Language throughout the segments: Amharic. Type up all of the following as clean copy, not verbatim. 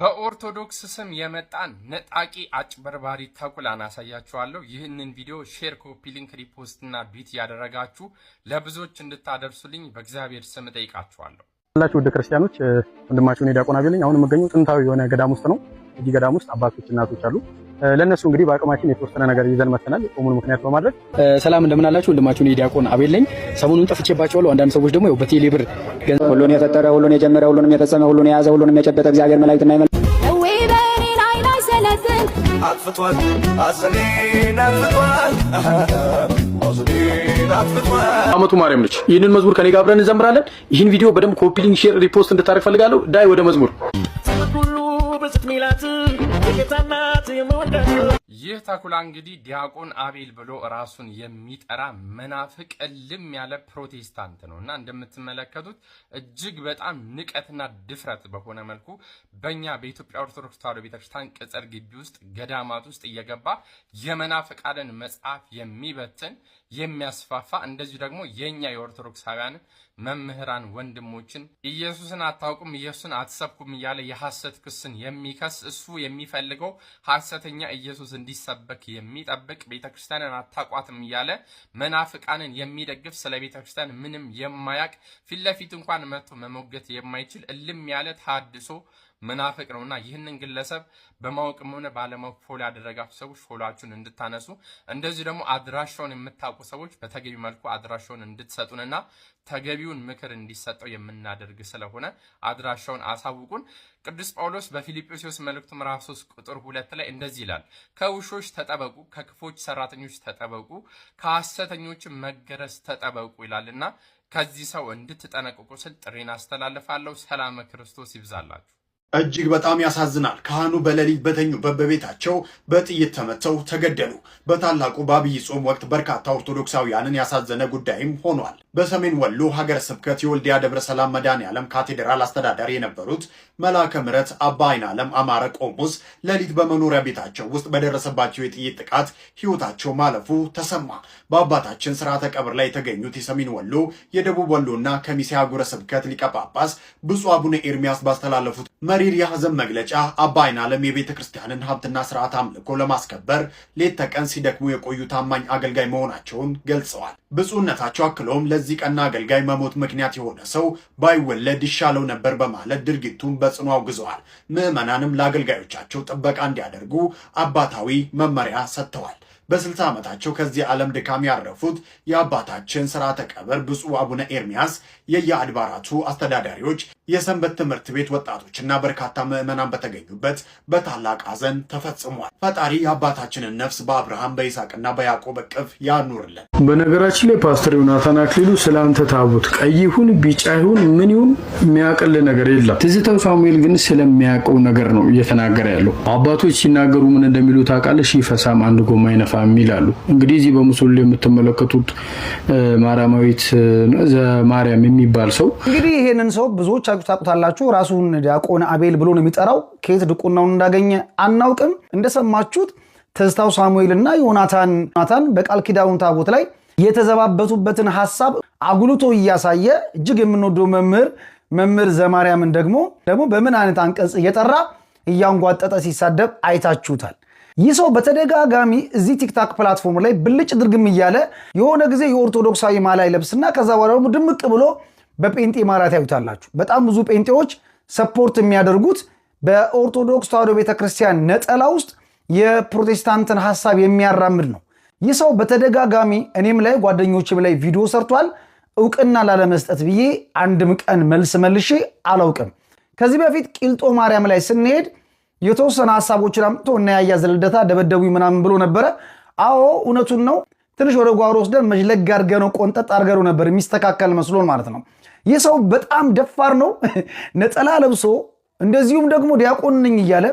በኦርቶዶክስ ስም የመጣን ነጣቂ አጭበርባሪ ተኩላን አሳያችኋለሁ። ይህንን ቪዲዮ ሼር፣ ኮፒ ሊንክ፣ ሪፖስት እና ቢት ያደረጋችሁ ለብዙዎች እንድታደርሱልኝ በእግዚአብሔር ስም ጠይቃችኋለሁ። ሁላችሁ ወደ ክርስቲያኖች ወንድማችሁ ነው ዲያቆን አቤል ነኝ። አሁን የምገኘው ጥንታዊ የሆነ ገዳም ውስጥ ነው። እዚህ ገዳም ውስጥ አባቶች እናቶች አሉ። ለነሱ እንግዲህ በአቅማችን የተወሰነ ነገር ይዘን መተናል። ጾሙን ምክንያት በማድረግ ሰላም እንደምን አላችሁ? ወንድማችሁ ነው ዲያቆን አቤል ነኝ። ሰሞኑን ጠፍቼባችኋለሁ። አንዳንድ ሰዎች ደግሞ በቴሌ ብር ሁሉን የፈጠረ ሁሉን የጀመረ ሁሉንም የፈጸመ ሁሉን የያዘ ሁሉንም የጨበጠ እግዚአብሔር መላእክትና አጥፍቷል አሰኔን አጥፍቷል አመቱ ማርያም ነች። ይህንን መዝሙር ከኔ ጋር አብረን እንዘምራለን። ይህን ቪዲዮ በደንብ ኮፒ ሊንክ፣ ሼር፣ ሪፖስት እንድታደርግ ፈልጋለሁ። ዳይ ወደ መዝሙር ይህ ተኩላ እንግዲህ ዲያቆን አቤል ብሎ ራሱን የሚጠራ መናፍቅ እልም ያለ ፕሮቴስታንት ነው እና እንደምትመለከቱት እጅግ በጣም ንቀትና ድፍረት በሆነ መልኩ በእኛ በኢትዮጵያ ኦርቶዶክስ ተዋሕዶ ቤተክርስቲያን ቅጽር ግቢ ውስጥ ገዳማት ውስጥ እየገባ የመናፍቃንን መጽሐፍ የሚበትን የሚያስፋፋ እንደዚሁ ደግሞ የኛ የኦርቶዶክሳውያን መምህራን ወንድሞችን ኢየሱስን አታውቁም ኢየሱስን አትሰብኩም እያለ የሐሰት ክስን የሚከስ እሱ የሚፈልገው ሐሰተኛ ኢየሱስ እንዲሰበክ የሚጠብቅ ቤተክርስቲያንን አታቋትም እያለ መናፍቃንን የሚደግፍ ስለ ቤተክርስቲያን ምንም የማያቅ ፊት ለፊት እንኳን መጥቶ መሞገት የማይችል እልም ያለ ታድሶ መናፍቅ ነውና ይህንን ግለሰብ በማወቅም ሆነ ባለማወቅ ፎሎ ያደረጋችሁ ሰዎች ፎሎአችሁን እንድታነሱ እንደዚህ ደግሞ አድራሻውን የምታውቁ ሰዎች በተገቢ መልኩ አድራሻውን እንድትሰጡንና ተገቢውን ምክር እንዲሰጠው የምናደርግ ስለሆነ አድራሻውን አሳውቁን። ቅዱስ ጳውሎስ በፊልጵስዩስ መልእክቱ ምዕራፍ 3 ቁጥር 2 ላይ እንደዚህ ይላል፣ ከውሾች ተጠበቁ፣ ከክፎች ሰራተኞች ተጠበቁ፣ ከሐሰተኞች መገረዝ ተጠበቁ ይላልና ከዚህ ሰው እንድትጠነቀቁ ስል ጥሬን አስተላልፋለሁ። ሰላም ክርስቶስ ይብዛላችሁ። እጅግ በጣም ያሳዝናል። ካህኑ በሌሊት በተኙበት በቤታቸው በጥይት ተመተው ተገደሉ። በታላቁ በአብይ ጾም ወቅት በርካታ ኦርቶዶክሳውያንን ያሳዘነ ጉዳይም ሆኗል። በሰሜን ወሎ ሀገረ ስብከት የወልዲያ ደብረ ሰላም መድኃኔዓለም ካቴድራል አስተዳዳሪ የነበሩት መልአከ ምሕረት አባ አይናለም አማረ ቆሞስ ሌሊት በመኖሪያ ቤታቸው ውስጥ በደረሰባቸው የጥይት ጥቃት ሕይወታቸው ማለፉ ተሰማ። በአባታችን ስርዓተ ቀብር ላይ የተገኙት የሰሜን ወሎ የደቡብ ወሎና ከሚሴ ሀገረ ስብከት ሊቀ ጳጳስ ብፁዕ አቡነ ኤርሚያስ ባስተላለፉት መሪር የሐዘን መግለጫ አባ አይናለም የቤተ ክርስቲያንን ሀብትና ስርዓት አምልኮ ለማስከበር ሌት ተቀን ሲደክሙ የቆዩ ታማኝ አገልጋይ መሆናቸውን ገልጸዋል። ብፁዕነታቸው አክለውም ለዚህ ቀና አገልጋይ መሞት ምክንያት የሆነ ሰው ባይወለድ ይሻለው ነበር በማለት ድርጊቱን በጽኑ አውግዘዋል። ምዕመናንም ለአገልጋዮቻቸው ጥበቃ እንዲያደርጉ አባታዊ መመሪያ ሰጥተዋል። በ60 ዓመታቸው ከዚህ ዓለም ድካም ያረፉት የአባታችን ስርዓተ ቀብር ብፁዕ አቡነ ኤርሚያስ የየአድባራቱ አስተዳዳሪዎች፣ የሰንበት ትምህርት ቤት ወጣቶችና በርካታ ምዕመናን በተገኙበት በታላቅ ሐዘን ተፈጽሟል። ፈጣሪ የአባታችንን ነፍስ በአብርሃም በይስሐቅና በያዕቆብ እቅፍ ያኑርልን። በነገራችን ላይ ፓስተር ዮናታን አክሊሉ ስላንተ ታቦት ቀይ ይሁን ቢጫ ይሁን ምን ይሁን የሚያቀል ነገር የለም። ትዝታው ሳሙኤል ግን ስለሚያውቀው ነገር ነው እየተናገረ ያለው። አባቶች ሲናገሩ ምን እንደሚሉ ታውቃለህ? ሺህ ፈሳም አንድ ጎማ ይነፋ የሚላሉ። እንግዲህ እዚህ በምስሉ ላይ የምትመለከቱት ማርያማዊት ማርያም የሚባል ሰው እንግዲህ ይሄንን ሰው ብዙዎች ታውቁታላችሁ። ራሱን ዲያቆን አቤል ብሎ ነው የሚጠራው። ከየት ድቁናውን እንዳገኘ አናውቅም። እንደሰማችሁት ትዝታው ሳሙኤልና ዮናታን በቃል ኪዳኑ ታቦት ላይ የተዘባበቱበትን ሐሳብ አጉልቶ እያሳየ እጅግ የምንወደው መምህር ዘማርያምን ደግሞ በምን አይነት አንቀጽ እየጠራ እያንጓጠጠ ሲሳደብ አይታችሁታል። ይህ ሰው በተደጋጋሚ እዚህ ቲክታክ ፕላትፎርም ላይ ብልጭ ድርግም እያለ የሆነ ጊዜ የኦርቶዶክሳዊ ማላ ይለብስና ከዛ በኋላ ደግሞ ድምቅ ብሎ በጴንጤ ማራት ያዩታላችሁ። በጣም ብዙ ጴንጤዎች ሰፖርት የሚያደርጉት በኦርቶዶክስ ተዋሕዶ ቤተክርስቲያን ነጠላ ውስጥ የፕሮቴስታንትን ሐሳብ የሚያራምድ ነው። ይህ ሰው በተደጋጋሚ እኔም ላይ ጓደኞችም ላይ ቪዲዮ ሰርቷል። እውቅና ላለመስጠት ብዬ አንድም ቀን መልስ መልሼ አላውቅም። ከዚህ በፊት ቂልጦ ማርያም ላይ ስንሄድ የተወሰነ ሐሳቦችን አምጥቶ እና ያያ ዘልደታ ደበደቡ ምናምን ብሎ ነበረ። አዎ እውነቱን ነው። ትንሽ ወደ ጓሮ ወስደን መጅለግ አድርገነው ቆንጠጥ አድርገነው ነበር የሚስተካከል መስሎን ማለት ነው። ይህ ሰው በጣም ደፋር ነው። ነጠላ ለብሶ እንደዚሁም ደግሞ ዲያቆን ነኝ እያለ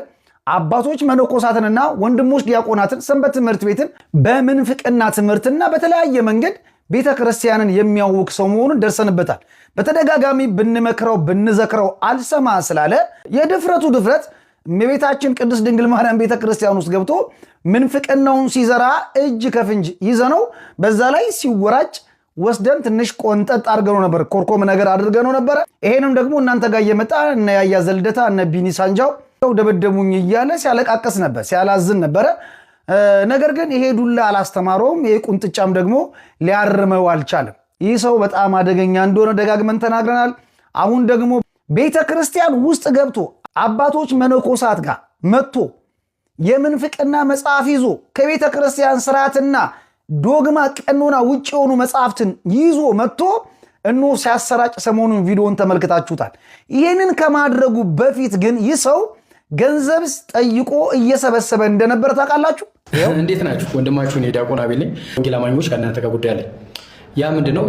አባቶች መነኮሳትንና ወንድሞች ዲያቆናትን ሰንበት ትምህርት ቤትን በምንፍቅና ትምህርትና በተለያየ መንገድ ቤተ ክርስቲያንን የሚያውክ ሰው መሆኑን ደርሰንበታል። በተደጋጋሚ ብንመክረው ብንዘክረው አልሰማ ስላለ የድፍረቱ ድፍረት እመቤታችን ቅድስት ድንግል ማርያም ቤተ ክርስቲያን ውስጥ ገብቶ ምንፍቅናውን ሲዘራ እጅ ከፍንጅ ይዘነው በዛ ላይ ሲወራጭ ወስደን ትንሽ ቆንጠጥ አድርገነው ነበር። ኮርኮም ነገር አድርገነው ነበር። ይሄንም ደግሞ እናንተ ጋር እየመጣ እነ ያያ ዘልደታ እነ ቢኒ ሳንጃው ደበደሙኝ እያለ ሲያለቃቀስ ነበር፣ ሲያላዝን ነበረ። ነገር ግን ይሄ ዱላ አላስተማረውም። ይሄ ቁንጥጫም ደግሞ ሊያርመው አልቻለም። ይህ ሰው በጣም አደገኛ እንደሆነ ደጋግመን ተናግረናል። አሁን ደግሞ ቤተ ክርስቲያን ውስጥ ገብቶ አባቶች መነኮሳት ጋር መጥቶ የምንፍቅና መጽሐፍ ይዞ ከቤተ ክርስቲያን ስርዓትና ዶግማ ቀኖና ውጭ የሆኑ መጽሐፍትን ይዞ መጥቶ እነሆ ሲያሰራጭ ሰሞኑን ቪዲዮን ተመልክታችሁታል። ይህንን ከማድረጉ በፊት ግን ይህ ሰው ገንዘብ ጠይቆ እየሰበሰበ እንደነበረ ታውቃላችሁ። እንዴት ናችሁ? ወንድማችሁ ዲያቆን አቤል ነኝ። ወንጌል አማኞች ከእናንተ ጋር ጉዳይ አለኝ። ያ ምንድነው?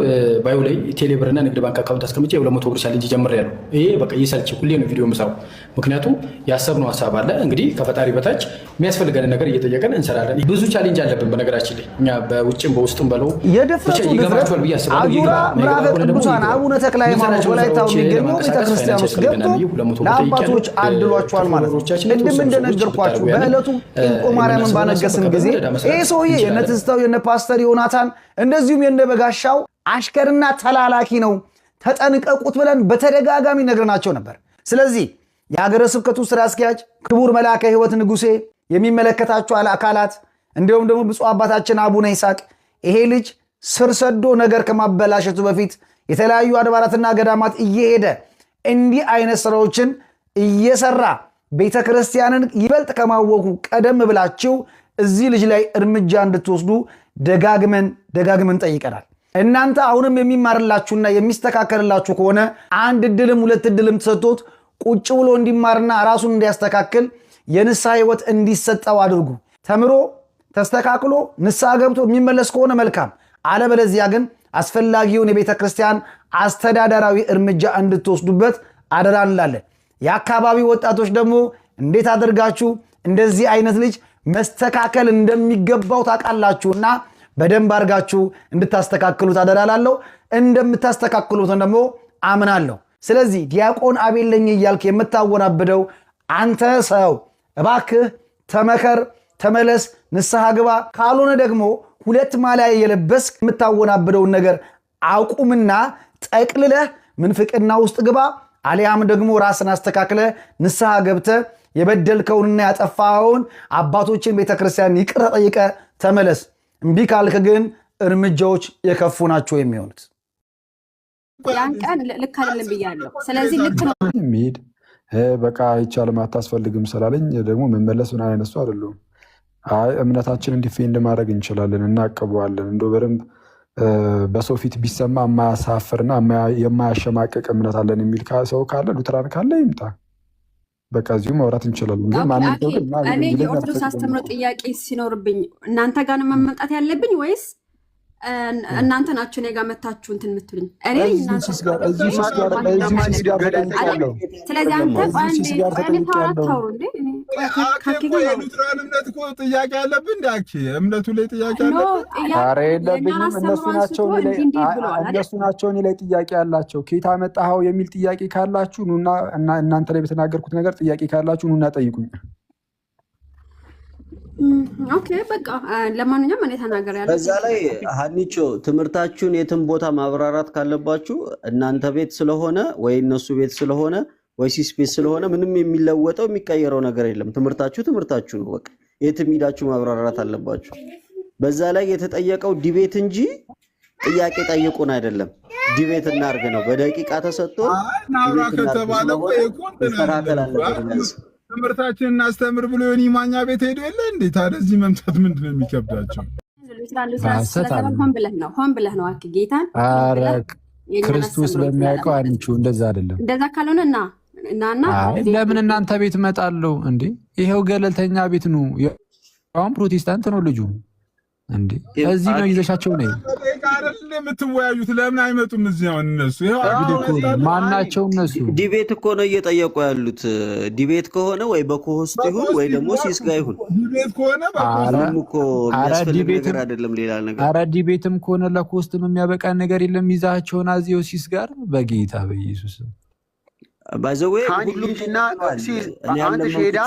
ባዮ ላይ ቴሌብርና ንግድ ባንክ አካውንት አስቀምጬ የ200 ብር ቻሌንጅ ጀምሬያለሁ። ይሄ በቃ ይሰልች፣ ሁሌ ነው ቪዲዮ የምሰራው። ምክንያቱም ያሰብነው ሀሳብ አለ። እንግዲህ ከፈጣሪ በታች የሚያስፈልገን ነገር እየጠየቀን እንሰራለን። ብዙ ቻሌንጅ አለብን። በነገራችን ላይ እኛ በውጭም በውስጥም በለው ይገባችኋል ብዬ አስባለሁ። አቡነ ተክለ ሃይማኖት ወላይታው የሚገኘው ቤተክርስቲያን ውስጥ ገብቶ ለአባቶች አድሏቸዋል ማለት ነው። ቅድም እንደነገርኳችሁ በዕለቱ እንቆ ማርያምን ባነገስን ጊዜ ይህ ሰውዬ የነ ትዝታው የነ ፓስተር ዮናታን እንደዚሁም የነ በጋሻው አሽከርና ተላላኪ ነው፣ ተጠንቀቁት ብለን በተደጋጋሚ ነግረናቸው ነበር። ስለዚህ የሀገረ ስብከቱ ስራ አስኪያጅ ክቡር መልአከ ሕይወት ንጉሴ፣ የሚመለከታቸው አካላት እንዲሁም ደግሞ ብፁዕ አባታችን አቡነ ይስሐቅ ይሄ ልጅ ስር ሰዶ ነገር ከማበላሸቱ በፊት የተለያዩ አድባራትና ገዳማት እየሄደ እንዲህ አይነት ስራዎችን እየሰራ ቤተ ክርስቲያንን ይበልጥ ከማወቁ ቀደም ብላችሁ እዚህ ልጅ ላይ እርምጃ እንድትወስዱ ደጋግመን ጠይቀናል። እናንተ አሁንም የሚማርላችሁና የሚስተካከልላችሁ ከሆነ አንድ እድልም ሁለት እድልም ተሰጥቶት ቁጭ ብሎ እንዲማርና ራሱን እንዲያስተካክል የንስሐ ሕይወት እንዲሰጠው አድርጉ። ተምሮ ተስተካክሎ ንስሐ ገብቶ የሚመለስ ከሆነ መልካም፣ አለበለዚያ ግን አስፈላጊውን የቤተ ክርስቲያን አስተዳደራዊ እርምጃ እንድትወስዱበት አደራ እንላለን። የአካባቢ ወጣቶች ደግሞ እንዴት አድርጋችሁ እንደዚህ አይነት ልጅ መስተካከል እንደሚገባው ታውቃላችሁና በደንብ አድርጋችሁ እንድታስተካክሉት አደራላለሁ። እንደምታስተካክሉት ደግሞ አምናለሁ። ስለዚህ ዲያቆን አቤል ነኝ እያልክ የምታወናብደው አንተ ሰው እባክህ ተመከር፣ ተመለስ፣ ንስሐ ግባ። ካልሆነ ደግሞ ሁለት ማሊያ የለበስክ የምታወናብደውን ነገር አቁምና ጠቅልለህ ምንፍቅና ውስጥ ግባ። አሊያም ደግሞ ራስን አስተካክለ ንስሐ ገብተ የበደልከውንና ያጠፋኸውን አባቶችን ቤተክርስቲያን ይቅር ጠይቀ ተመለስ። እምቢ ካልክ ግን እርምጃዎች የከፉ ናቸው የሚሆኑት። ያን ቀን ልክ አይደለም ብያለሁ። ስለዚህ ልክ ነው የሚሄድ በቃ አይቻልም አታስፈልግም ስላለኝ ደግሞ መመለስ ምን አይነሱ አይደለም። አይ እምነታችንን ዲፌንድ ማድረግ እንችላለን፣ እናቀበዋለን። እንደው በደንብ በሰው ፊት ቢሰማ የማያሳፍርና የማያሸማቀቅ እምነት አለን የሚል ሰው ካለ ሉትራን ካለ ይምጣ። በቃ እዚሁ ማውራት እንችላለን። ግን ማንም ሰው ግን እኔ የኦርቶዶክስ አስተምሮ ጥያቄ ሲኖርብኝ እናንተ ጋር ነው መምጣት ያለብኝ ወይስ እናንተ ናችሁ እኔ ጋር መታችሁ እንትን የምትሉኝ? እኔ እዚህ ጋር ተጠይቄያለሁ። ስለዚህ አንተ የሉትራን እምነት እኮ ጥያቄ አለብን እንደ አኪ እምነቱ ላይ ጥያቄ አለ። ኧረ የለብኝም። እነሱ ናቸው እኔ ላይ ጥያቄ ያላቸው። ከየት አመጣኸው የሚል ጥያቄ ካላችሁ ኑና እናንተ ላይ በተናገርኩት ነገር ጥያቄ ካላችሁ ኑና ጠይቁኝ። ኦኬ በቃ ለማንኛውም እኔ ተናገር ያለ በዛ ላይ ሀኒቾ ትምህርታችሁን የትም ቦታ ማብራራት ካለባችሁ እናንተ ቤት ስለሆነ ወይ እነሱ ቤት ስለሆነ ወይ ሲስ ቤት ስለሆነ ምንም የሚለወጠው የሚቀየረው ነገር የለም። ትምህርታችሁ ነው። በቃ የትም ሄዳችሁ ማብራራት አለባችሁ። በዛ ላይ የተጠየቀው ዲቤት እንጂ ጥያቄ ጠይቁን አይደለም። ዲቤት እናርግ ነው። በደቂቃ ተሰጥቶ ዲቤት ከተባለ መስተካከል አለበት። ትምህርታችንን እናስተምር ብሎ የሆነ ማኛ ቤት ሄዶ የለ እንዴ? ታዲያ እዚህ መምጣት ምንድን ነው የሚከብዳቸው? ሆን ብለህ ነው አክ ጌታን ክርስቶስ በሚያውቀው አንቺው እንደዛ አይደለም። እንደዛ ካልሆነ እና ለምን እናንተ ቤት እመጣለሁ እንዴ? ይሄው ገለልተኛ ቤት ነው። አሁን ፕሮቴስታንት ነው ልጁ እንዴ? እዚህ ነው ይዘሻቸው ነው አይደል የምትወያዩት? ለምን አይመጡም እዚህ? አሁን እነሱ ማናቸው? እነሱ ዲቤት እኮ ነው እየጠየቁ ያሉት። ዲቤት ከሆነ ወይ በኮሆስት ይሁን ወይ ደግሞ ሲስ ጋር ይሁን። ዲቤት ከሆነ እኮ የሚያስፈልግ ነገር አይደለም ሌላ ነገር። ኧረ ዲቤትም ከሆነ ለኮስትም የሚያበቃ ነገር የለም። ይዛቸውን አዚዮ ሲስ ጋር በጌታ በኢየሱስ ባይዘዌ ሁሉም አንተ ሼዳ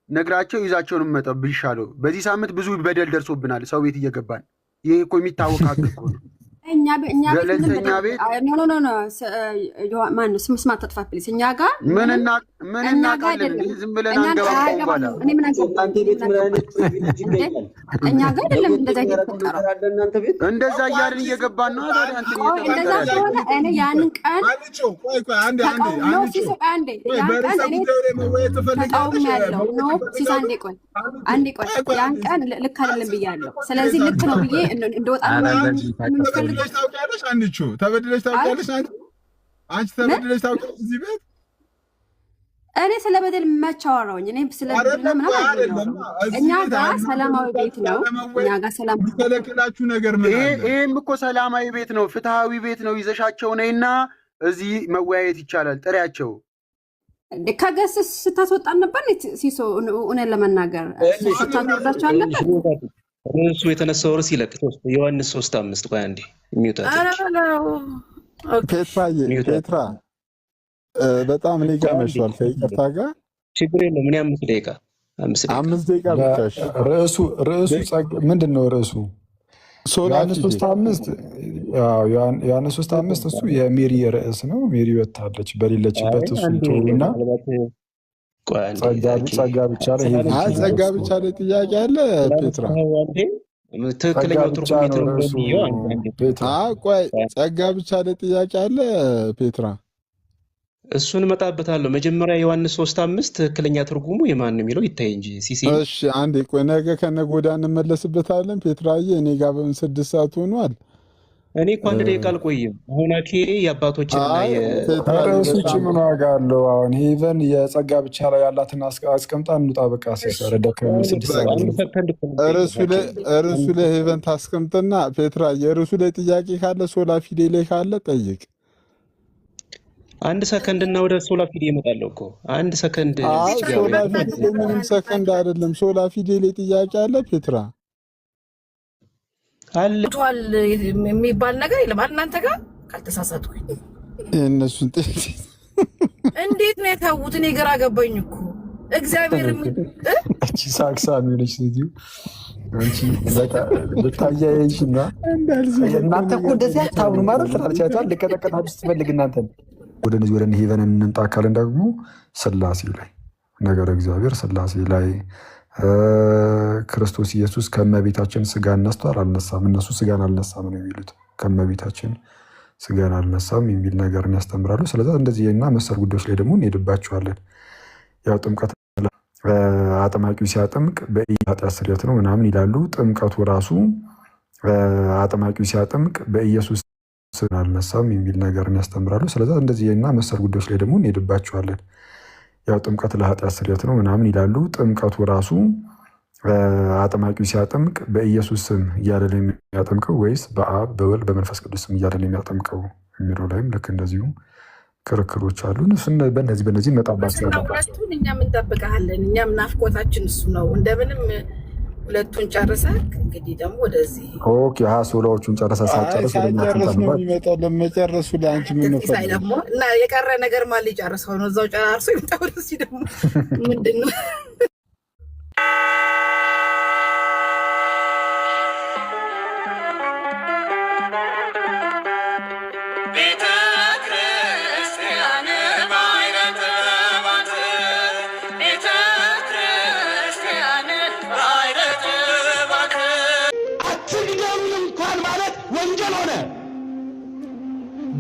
ነግራቸው ይዛቸውን መጠብ ይሻለው። በዚህ ሳምንት ብዙ በደል ደርሶብናል። ሰው ቤት እየገባን ይሄ እኮ የሚታወቅ ሀቅ እኮ ነው። እኛ ገለልተኛ ቤት ኖ ማን ነው ስም አታጥፋ ፕሊስ። እኛ ጋር ምን እናቃለን? ዝም ብለን አንገባም ባላ እኔ ምን አንተ ቤት ምን አይነት እኛ ጋር አይደለም እንደዛ እየተፈጠረ እንደዛ እያልን እየገባን ነው አይደል? አንተ እንደዛ ሆነ እኔ ያንን ቀን አንዴ ያን ቀን እኔ ተጣውም ያለው ነው ሲሳንዴ አንዴ ቆይ ያን ቀን ልክ አይደለም ብያለሁ። ስለዚህ ልክ ነው ብዬ እንደወጣ ተበድለሽ ታውቂያለሽ? አንቺ ተበድለሽ ታውቂያለሽ? አንቺ ተበድለሽ ታውቂያለሽ? እዚህ ቤት እኔ ስለ በደል መቻወራውኝ እኔ ስለ በደል ምናምን አይደለም። እኛ ጋር ሰላማዊ ቤት ነው። እኛ ጋር ሰላም ተለከላችሁ ነገር ምን አለ? ይሄም እኮ ሰላማዊ ቤት ነው፣ ፍትሃዊ ቤት ነው። ይዘሻቸው ነይና እዚህ መወያየት ይቻላል። ጥሪያቸው ከገስስ ስታስወጣን ነበር ሲሶ እውነት ለመናገር ስታስወጣቸው አለበት። እሱ የተነሳው ርዕስ ይለቅ ዮሐንስ 3:5 ቆይ አንዴ ሚውት ፔትራ በጣም እኔ ጋር መሽቷል። ከይቅርታ ጋር ችግር የለም። ምን 5 ደቂቃ 5 ደቂቃ ብቻ። ርዕሱ ምንድን ነው? ርዕሱ ዮሐንስ 3:5 ዮሐንስ 3:5 እሱ የሜሪ ርዕስ ነው። ሜሪ ወጣለች በሌለችበት እሱ ቶና ጸጋ ብቻ ላይ ጥያቄ አለ ፔትራ። ትክክለኛው ትርጉም ቆይ ጸጋ ብቻ ላይ ጥያቄ አለ ፔትራ። እሱን እመጣበታለሁ። መጀመሪያ ዮሐንስ 3:5 ትክክለኛ ትርጉሙ የማን ነው የሚለው ይታይ እንጂ ሲሲ። እሺ አንዴ ቆይ፣ ነገ ከነገ ወዲያ እንመለስበታለን ፔትራዬ። እኔ ጋር በምን 6 ሰዓት ሆኗል። እኔ እኮ 1 ደቂቃ አልቆይም። አሁን አኬ የአባቶችንና የረሱች ምን ዋጋ አለው? አሁን ሄቨን የጸጋ ብቻ ላይ ያላትን አስቀምጣ እንውጣ። በቃ ሲሰረደ ከ6 ሰዓት እርሱ ላይ ሄቨን ታስቀምጥና ፔትራ የርሱ ላይ ጥያቄ ካለ ሶላ ፊዴ ላይ ካለ ጠይቅ። 1 ሰከንድ እና ወደ ሶላ ፊዴ እመጣለሁ እኮ 1 ሰከንድ። ሶላ ፊዴ ምንም ሰከንድ አይደለም። ሶላ ፊዴ ላይ ጥያቄ አለ ፔትራ አልቷል የሚባል ነገር የለም እናንተ ጋር ካልተሳሳትኩኝ። እነሱን እንዴት ነው የታውት? እኔ ግራ ገባኝ እኮ እግዚአብሔር እቺ ሳክሳሚ ነች ልጅ አንቺ በቃ ልታያይሽና እናንተ እኮ እንደዚህ አታውኑ ማለት አልቻታል። ለከተከታችሁ ስትፈልግ እናንተ ወደ ሄቨን እንምጣ ካለን ደግሞ ስላሴ ላይ ነገር እግዚአብሔር ስላሴ ላይ ክርስቶስ ኢየሱስ ከመቤታችን ስጋን ነስቷል አልነሳም? እነሱ ስጋን አልነሳም ነው የሚሉት። ከመቤታችን ስጋን አልነሳም የሚል ነገርን ያስተምራሉ። ስለዚህ እንደዚህና መሰል ጉዳዮች ላይ ደግሞ እንሄድባቸዋለን። ያው ጥምቀት አጥማቂው ሲያጠምቅ በኃጢአት ስርየት ነው ምናምን ይላሉ። ጥምቀቱ ራሱ አጥማቂው ሲያጠምቅ በኢየሱስ ስም አልነሳም የሚል ነገርን ያስተምራሉ። ስለዚህ እንደዚህና መሰል ጉዳዮች ላይ ደግሞ እንሄድባቸዋለን። ያው ጥምቀት ለኃጢአት ስርየት ነው ምናምን ይላሉ። ጥምቀቱ ራሱ አጥማቂው ሲያጠምቅ በኢየሱስ ስም እያለ ነው የሚያጠምቀው ወይስ በአብ በወልድ በመንፈስ ቅዱስ ስም እያለ ነው የሚያጠምቀው የሚለው ላይም ልክ እንደዚሁ ክርክሮች አሉ። በእነዚህ እንመጣባቸዋለን። እኛም እንጠብቅሃለን። እኛም ናፍቆታችን እሱ ነው። እንደምንም ሁለቱን ጨርሰህ እንግዲህ ደግሞ ወደዚህ ሶላዎቹን ጨርሰህ ሳትጨርስ ለመጨረሱ ለአንቺ ሳይ ደግሞ እና የቀረ ነገር ማን ሊጨርሰው ነው? እዛው ጨራርሶ ይምጣ። ወደዚህ ደግሞ ምንድን ነው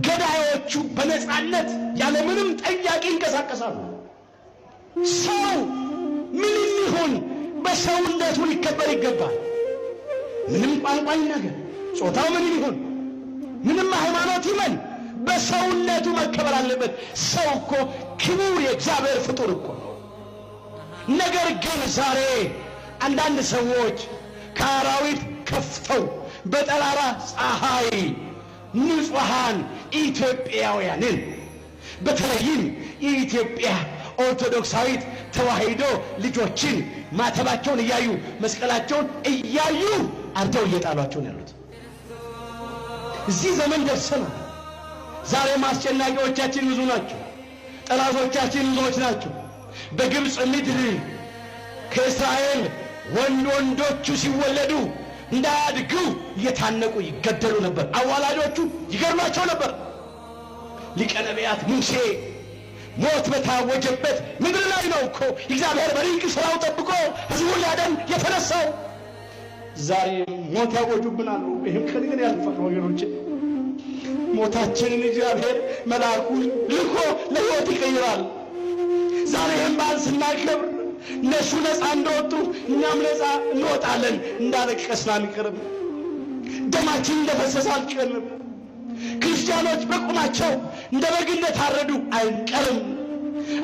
ገዳዮቹ በነፃነት ያለምንም ጠያቂ ይንቀሳቀሳሉ። ሰው ምንም ይሁን በሰውነቱ ሊከበር ይገባል። ምንም ቋንቋ ይናገር፣ ጾታው ምንም ይሁን፣ ምንም ሃይማኖት ይመን፣ በሰውነቱ መከበር አለበት። ሰው እኮ ክቡር የእግዚአብሔር ፍጡር እኮ ነው። ነገር ግን ዛሬ አንዳንድ ሰዎች ከአራዊት ከፍተው በጠራራ ፀሐይ ንጹሃን ኢትዮጵያውያንን በተለይም የኢትዮጵያ ኦርቶዶክሳዊት ተዋሕዶ ልጆችን ማተባቸውን እያዩ መስቀላቸውን እያዩ አርደው እየጣሏቸው ነው ያሉት። እዚህ ዘመን ደርሰናል። ዛሬም አስጨናቂዎቻችን ብዙ ናቸው። ጠላቶቻችን ብዙዎች ናቸው። በግብፅ ምድር ከእስራኤል ወንዶቹ ሲወለዱ እንዳያድጉ እየታነቁ ይገደሉ ነበር። አዋላጆቹ ይገርማቸው ነበር። ሊቀ ነቢያት ሙሴ ሞት በታወጀበት ምድር ላይ ነው እኮ እግዚአብሔር በድንቅ ሥራው ጠብቆ ሕዝቡን ሊያድን የተነሳው። ዛሬ ሞት ያወጁብናል። ይህም ቀን ግን ያልፋል ወገኖቼ። ሞታችንን እግዚአብሔር መልአኩን ልኮ ለሕይወት ይቀይራል። ዛሬ ይህም በዓል ስናከብር እነሱ ነፃ እንደወጡ እኛም ነፃ እንወጣለን። እንዳለቀስን አንቀርም። ደማችን እንደፈሰሰ አልቀርም። ክርስቲያኖች በቁማቸው እንደ በግ እንደታረዱ አንቀርም።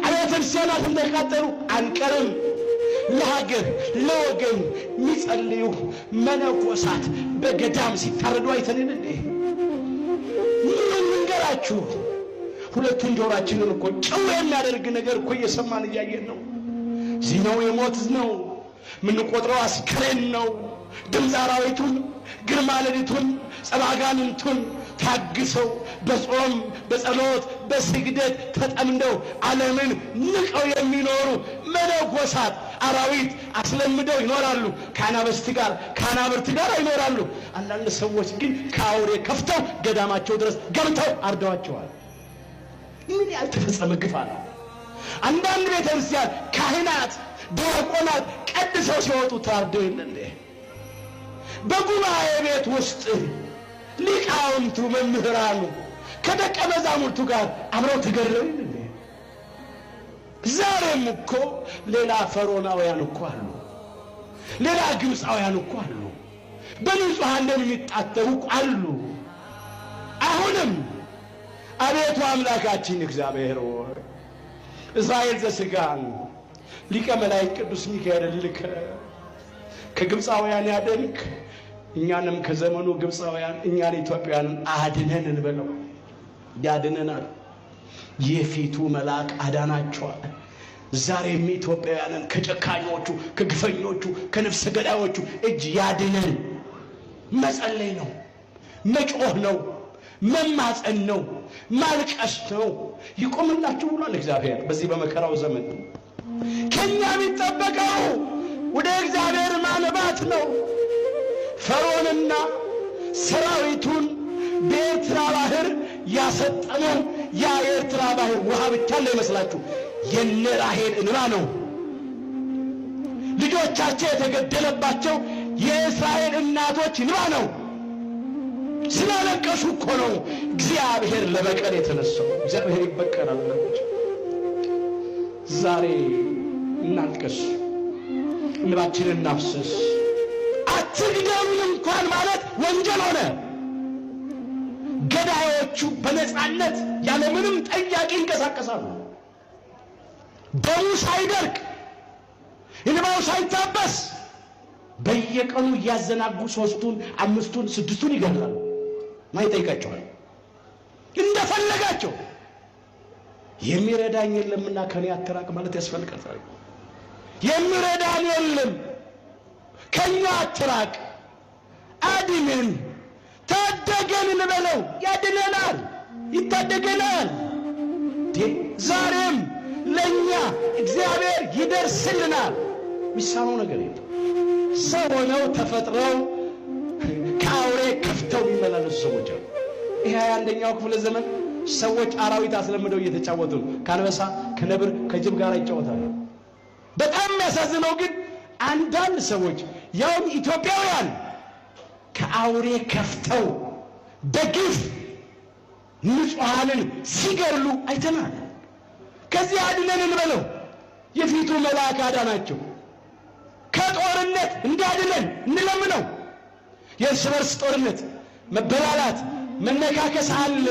አብያተ ክርስቲያናት እንደቃጠሉ አንቀርም። ለሀገር ለወገን የሚጸልዩ መነኮሳት በገዳም ሲታረዱ አይተንን እንዴ? ምን እንገራችሁ? ሁለቱን ጆሮአችንን እኮ ጭው የሚያደርግ ነገር እኮ እየሰማን እያየን ነው። ዜናው የሞት ነው። የምንቆጥረው አስክሬን ነው። ድምፅ አራዊቱን፣ ግርማ ሌሊቱን፣ ጸባጋንንቱን ታግሰው በጾም በጸሎት በስግደት ተጠምደው ዓለምን ንቀው የሚኖሩ መነኮሳት አራዊት አስለምደው ይኖራሉ። ከአናብስት ጋር ይኖራሉ። አንዳንድ ሰዎች ግን ከአውሬ ከፍተው ገዳማቸው ድረስ ገብተው አርደዋቸዋል። ምን ያልተፈጸመ ግፍ አለ? አንዳንድ ቤተክርስቲያን ካህናት ዲያቆናት ቀድሰው ሲወጡ ታርደው የለ እንዴ? በጉባኤ ቤት ውስጥ ሊቃውንቱ መምህራኑ ከደቀ መዛሙርቱ ጋር አብረው ተገድለው የለ እንዴ? ዛሬም እኮ ሌላ ፈሮናውያን እኮ አሉ፣ ሌላ ግብፃውያን እኮ አሉ፣ በንጹሐን ደም የሚጣጠቡ አሉ። አሁንም አቤቱ አምላካችን እግዚአብሔር ሆይ እስራኤል ዘሥጋን ሊቀ መላእክት ቅዱስ ሚካኤል ልከ ከግብፃውያን ያደንክ እኛንም ከዘመኑ ግብፃውያን እኛን ኢትዮጵያውያንን አድነን እንበለው። ያድነናል። የፊቱ መልአክ አዳናቸዋል። ዛሬም ኢትዮጵያውያንን ከጨካኞቹ፣ ከግፈኞቹ፣ ከነፍሰ ገዳዮቹ እጅ ያድነን። መጸለይ ነው፣ መጮህ ነው፣ መማፀን ነው፣ ማልቀስ ነው። ይቆምላችሁ ብሏል እግዚአብሔር በዚህ በመከራው ዘመን። ከኛ የሚጠበቀው ወደ እግዚአብሔር ማንባት ነው። ፈርዖንና ሰራዊቱን በኤርትራ ባህር ያሰጠመው ያ የኤርትራ ባህር ውሃ ብቻ እንዳይመስላችሁ የነ ራሔል እንባ ነው። ልጆቻቸው የተገደለባቸው የእስራኤል እናቶች እንባ ነው። ስላለቀሱ እኮ ነው እግዚአብሔር ለበቀል የተነሳው። እግዚአብሔር ይበቀላል። ዛሬ እናልቅስ፣ እንባችንን እናፍስስ። አትግደሉን እንኳን ማለት ወንጀል ሆነ። ገዳዮቹ በነፃነት ያለምንም ጠያቂ ይንቀሳቀሳሉ። ደሙ ሳይደርቅ እንባው ሳይታበስ በየቀኑ እያዘናጉ 3ቱን 5ቱን 6ቱን ይገድላሉ። ማይጠይቃቸዋል እንደፈለጋቸው። የሚረዳኝ የለምና ከኔ አትራቅ ማለት ያስፈልጋል። የሚረዳን የለም ከኛ አትራቅ፣ አድነን፣ ታደገን እንበለው። ያድነናል፣ ይታደገናል። ዛሬም ለኛ እግዚአብሔር ይደርስልናል። ሚሳነው ነገር የለም። ሰው ሆነው ተፈጥረው ከአውሬ ከፍተው የሚመላለሱ ሰዎች አሉ። ይሄ 21ኛው ክፍለ ዘመን ሰዎች አራዊት አስለምደው እየተጫወቱ ነው። ከአንበሳ ከነብር ከጅብ ጋር ይጫወታሉ። በጣም የሚያሳዝነው ግን አንዳንድ ሰዎች ያውም ኢትዮጵያውያን ከአውሬ ከፍተው በግፍ ንጹሐንን ሲገድሉ አይተናል። ከዚህ አድነን እንበለው። የፊቱ መልአክ አዳናቸው። ከጦርነት እንዳድነን እንለምነው። የእርስ በርስ ጦርነት፣ መበላላት፣ መነካከስ አለ።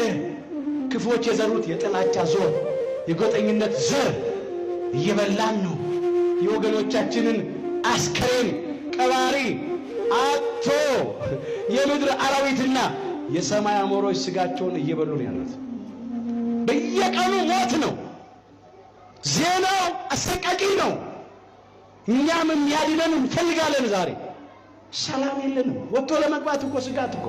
ክፎች የዘሩት የጥላቻ ዞር፣ የጎጠኝነት ዘር እየበላን ነው። የወገኖቻችንን አስከሬን ቀባሪ አቶ የምድር አራዊትና የሰማይ አሞሮች ስጋቸውን እየበሉ ነው ያሉት። በየቀኑ ሞት ነው። ዜናው አሰቃቂ ነው። እኛም የሚያድነን እንፈልጋለን። ዛሬ ሰላም የለንም። ወጥቶ ለመግባት እኮ ስጋት እኮ